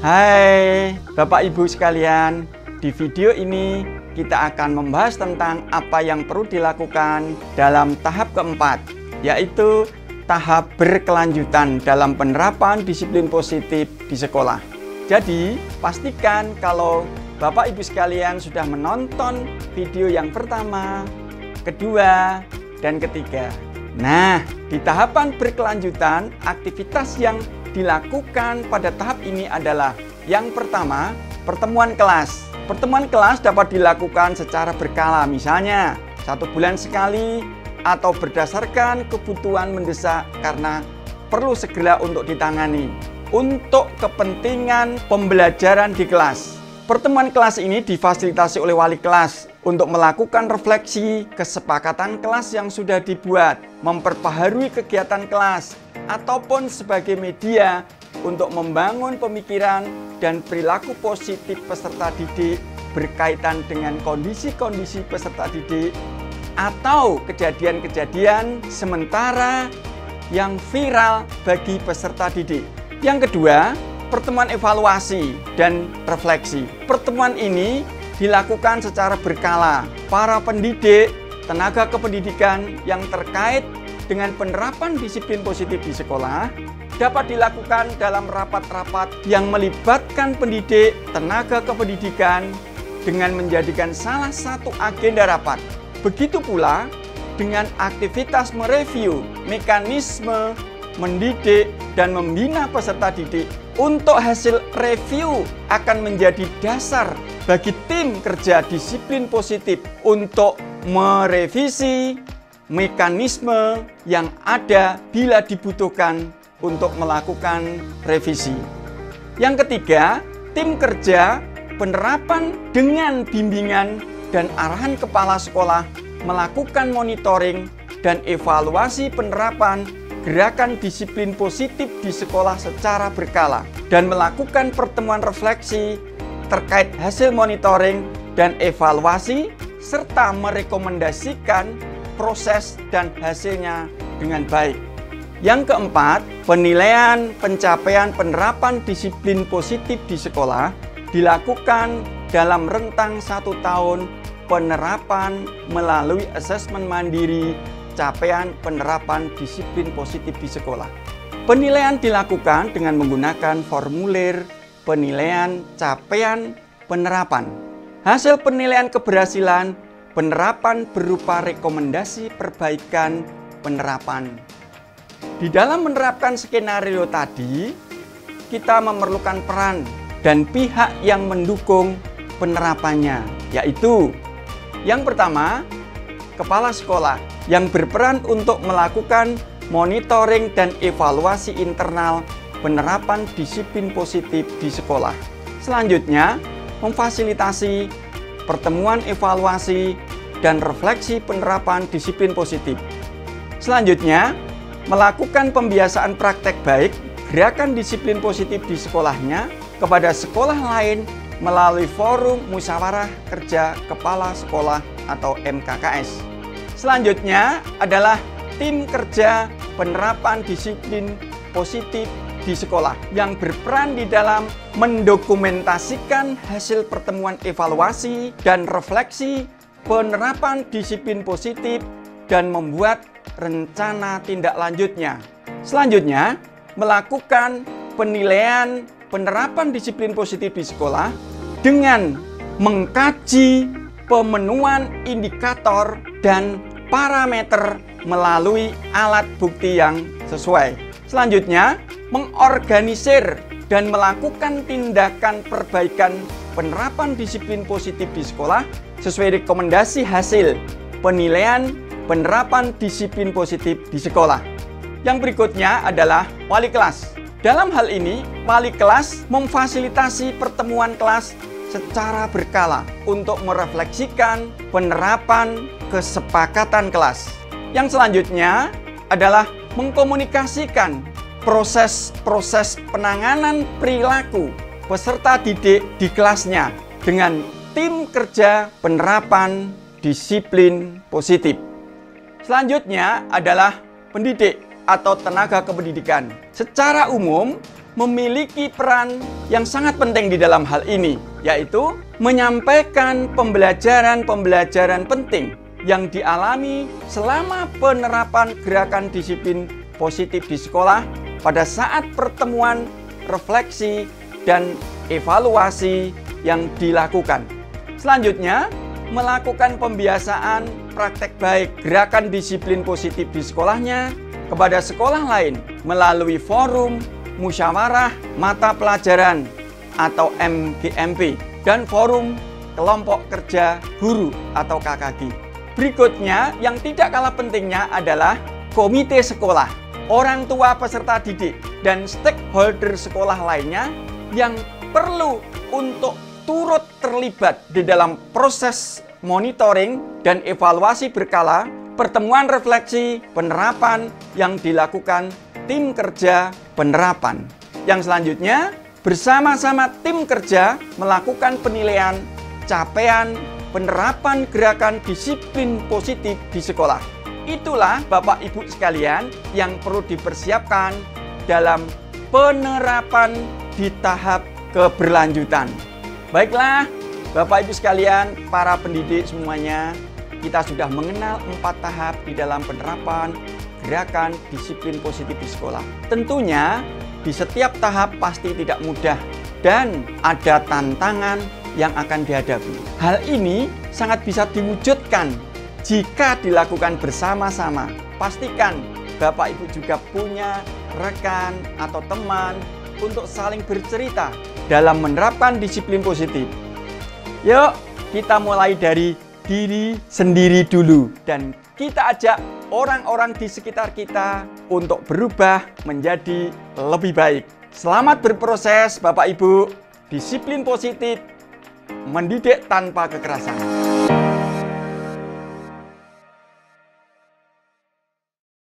Hai Bapak Ibu sekalian, di video ini kita akan membahas tentang apa yang perlu dilakukan dalam tahap keempat, yaitu tahap berkelanjutan dalam penerapan disiplin positif di sekolah. Jadi, pastikan kalau Bapak Ibu sekalian sudah menonton video yang pertama, kedua, dan ketiga. Nah, di tahapan berkelanjutan, aktivitas yang dilakukan pada tahap ini adalah yang pertama, pertemuan kelas. Pertemuan kelas dapat dilakukan secara berkala, misalnya 1 bulan sekali atau berdasarkan kebutuhan mendesak karena perlu segera untuk ditangani untuk kepentingan pembelajaran di kelas. Pertemuan kelas ini difasilitasi oleh wali kelas untuk melakukan refleksi kesepakatan kelas yang sudah dibuat, memperbaharui kegiatan kelas, ataupun sebagai media untuk membangun pemikiran dan perilaku positif peserta didik berkaitan dengan kondisi-kondisi peserta didik atau kejadian-kejadian sementara yang viral bagi peserta didik. Yang kedua, pertemuan evaluasi dan refleksi. Pertemuan ini dilakukan secara berkala. Para pendidik, tenaga kependidikan yang terkait dengan penerapan disiplin positif di sekolah dapat dilakukan dalam rapat-rapat yang melibatkan pendidik, tenaga kependidikan dengan menjadikan salah satu agenda rapat. Begitu pula dengan aktivitas mereview mekanisme mendidik dan membina peserta didik. Untuk hasil review akan menjadi dasar bagi tim kerja disiplin positif untuk merevisi mekanisme yang ada bila dibutuhkan untuk melakukan revisi. Yang ketiga, tim kerja penerapan dengan bimbingan dan arahan kepala sekolah melakukan monitoring dan evaluasi penerapan gerakan disiplin positif di sekolah secara berkala dan melakukan pertemuan refleksi terkait hasil monitoring dan evaluasi serta merekomendasikan proses dan hasilnya dengan baik. Yang keempat, penilaian pencapaian penerapan disiplin positif di sekolah dilakukan dalam rentang 1 tahun penerapan melalui asesmen mandiri capaian penerapan disiplin positif di sekolah. Penilaian dilakukan dengan menggunakan formulir penilaian capaian penerapan. Hasil penilaian keberhasilan penerapan berupa rekomendasi perbaikan penerapan. Di dalam menerapkan skenario tadi, kita memerlukan peran dan pihak yang mendukung penerapannya, yaitu yang pertama, kepala sekolah yang berperan untuk melakukan monitoring dan evaluasi internal penerapan disiplin positif di sekolah. Selanjutnya, memfasilitasi pertemuan evaluasi dan refleksi penerapan disiplin positif. Selanjutnya, melakukan pembiasaan praktek baik gerakan disiplin positif di sekolahnya kepada sekolah lain melalui forum musyawarah kerja kepala sekolah atau MKKS. Selanjutnya adalah tim kerja penerapan disiplin positif di sekolah yang berperan di dalam mendokumentasikan hasil pertemuan evaluasi dan refleksi penerapan disiplin positif dan membuat rencana tindak lanjutnya. Selanjutnya, melakukan penilaian penerapan disiplin positif di sekolah dengan mengkaji pemenuhan indikator dan parameter melalui alat bukti yang sesuai. Selanjutnya, mengorganisir dan melakukan tindakan perbaikan penerapan disiplin positif di sekolah sesuai rekomendasi hasil penilaian penerapan disiplin positif di sekolah. Yang berikutnya adalah wali kelas. Dalam hal ini, wali kelas memfasilitasi pertemuan kelas secara berkala untuk merefleksikan penerapan kesepakatan kelas. Yang selanjutnya adalah mengkomunikasikan proses-proses penanganan perilaku peserta didik di kelasnya dengan tim kerja penerapan disiplin positif. Selanjutnya adalah pendidik atau tenaga kependidikan. Secara umum, memiliki peran yang sangat penting di dalam hal ini, yaitu menyampaikan pembelajaran-pembelajaran penting yang dialami selama penerapan gerakan disiplin positif di sekolah pada saat pertemuan, refleksi, dan evaluasi yang dilakukan. Selanjutnya, melakukan pembiasaan praktek baik gerakan disiplin positif di sekolahnya kepada sekolah lain melalui forum musyawarah mata pelajaran atau MGMP dan forum kelompok kerja guru atau KKG. Berikutnya, yang tidak kalah pentingnya adalah komite sekolah, orang tua peserta didik, dan stakeholder sekolah lainnya yang perlu untuk turut terlibat di dalam proses monitoring dan evaluasi berkala pertemuan refleksi penerapan yang dilakukan tim kerja penerapan. Yang selanjutnya, bersama-sama tim kerja melakukan penilaian capaian penerapan gerakan disiplin positif di sekolah. Itulah Bapak Ibu sekalian yang perlu dipersiapkan dalam penerapan di tahap keberlanjutan. Baiklah, Bapak Ibu sekalian, para pendidik semuanya, kita sudah mengenal 4 tahap di dalam penerapan gerakan disiplin positif di sekolah. Tentunya di setiap tahap pasti tidak mudah dan ada tantangan yang akan dihadapi. Hal ini sangat bisa diwujudkan jika dilakukan bersama-sama. Pastikan Bapak Ibu juga punya rekan atau teman untuk saling bercerita dalam menerapkan disiplin positif. Yuk, kita mulai dari diri sendiri dulu dan kita ajak orang-orang di sekitar kita untuk berubah menjadi lebih baik. Selamat berproses Bapak Ibu. Disiplin positif, mendidik tanpa kekerasan.